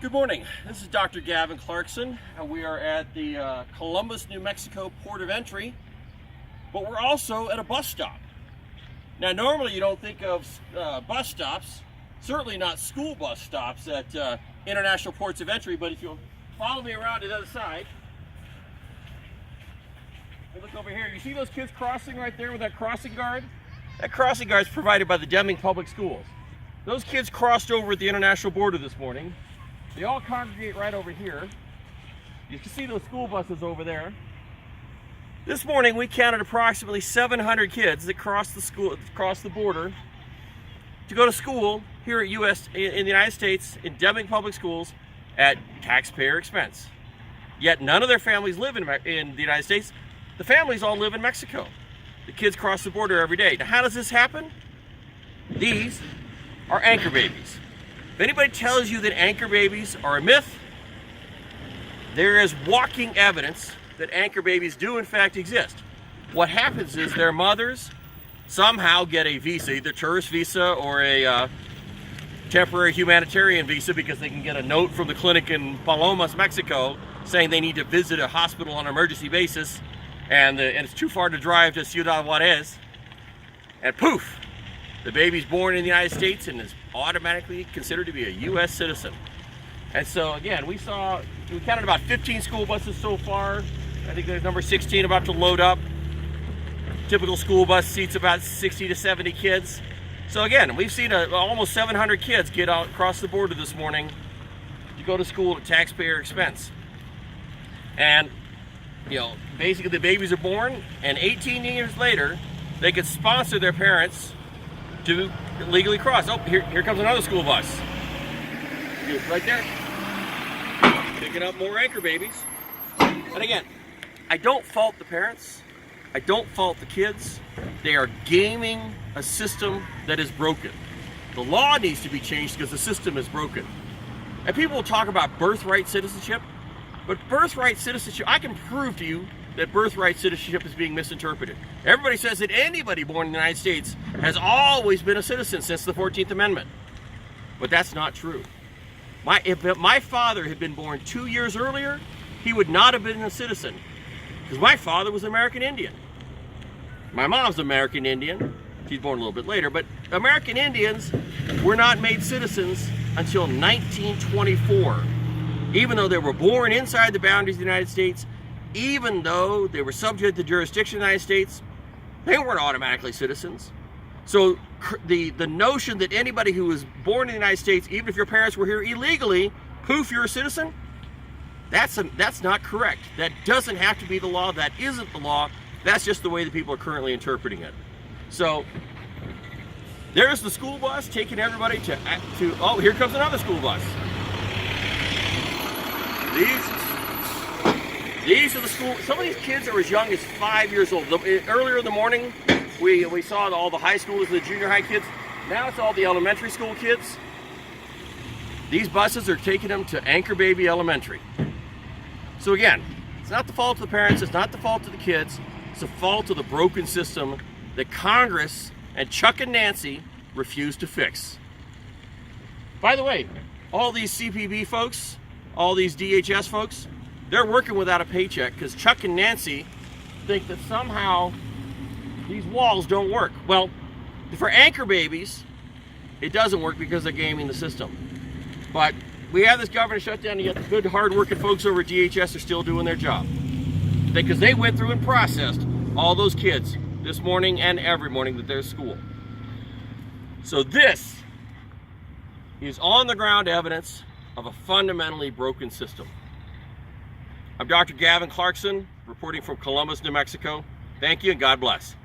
Good morning. This is Dr. Gavin Clarkson, and we are at the Columbus, New Mexico Port of Entry, but we're also at a bus stop. Now, normally you don't think of bus stops, certainly not school bus stops at international ports of entry, but if you'll follow me around to the other side, look over here. You see those kids crossing right there with that crossing guard? That crossing guard is provided by the Deming Public Schools. Those kids crossed over at the international border this morning. They all congregate right over here. You can see those school buses over there. This morning we counted approximately 700 kids that crossed the border to go to school here in the United States in Deming Public Schools at taxpayer expense. Yet none of their families live in the United States. The families all live in Mexico. The kids cross the border every day. Now, how does this happen? These are anchor babies. If anybody tells you that anchor babies are a myth, there is walking evidence that anchor babies do in fact exist. What happens is their mothers somehow get a visa, either tourist visa or a temporary humanitarian visa, because they can get a note from the clinic in Palomas, Mexico, saying they need to visit a hospital on an emergency basis, and it's too far to drive to Ciudad Juarez, and poof, the baby's born in the United States and is automatically considered to be a U.S. citizen. And so again, we counted about 15 school buses so far. I think there's number 16 about to load up. Typical school bus seats about 60 to 70 kids. So again, we've seen almost 700 kids get out across the border this morning to go to school at taxpayer expense. And basically the babies are born, and 18 years later, they could sponsor their parents to legally cross. Oh, here comes another school bus. Right there. Picking up more anchor babies. And again, I don't fault the parents. I don't fault the kids. They are gaming a system that is broken. The law needs to be changed because the system is broken. And people will talk about birthright citizenship, but birthright citizenship, I can prove to you that birthright citizenship is being misinterpreted. Everybody says that anybody born in the United States has always been a citizen since the 14th Amendment. But that's not true. If my father had been born 2 years earlier, he would not have been a citizen, because my father was American Indian. My mom's American Indian. She's born a little bit later, but American Indians were not made citizens until 1924. Even though they were born inside the boundaries of the United States, even though they were subject to jurisdiction of the United States, they weren't automatically citizens. So the notion that anybody who was born in the United States, even if your parents were here illegally, poof, you're a citizen, that's not correct. That doesn't have to be the law. That isn't the law. That's just the way that people are currently interpreting it. So there's the school bus taking everybody to oh, here comes another school bus. These are the school. Some of these kids are as young as 5 years old. Earlier in the morning, we saw all the high schoolers and the junior high kids. Now it's all the elementary school kids. These buses are taking them to Anchor Baby Elementary. So again, it's not the fault of the parents. It's not the fault of the kids. It's the fault of the broken system that Congress and Chuck and Nancy refuse to fix. By the way, all these CPB folks, all these DHS folks, they're working without a paycheck because Chuck and Nancy think that somehow these walls don't work. Well, for anchor babies, it doesn't work because they're gaming the system. But we have this government shutdown, and yet the good, hard-working folks over at DHS are still doing their job. Because they went through and processed all those kids this morning and every morning that they're at school. So this is on-the-ground evidence of a fundamentally broken system. I'm Dr. Gavin Clarkson, reporting from Columbus, New Mexico. Thank you and God bless.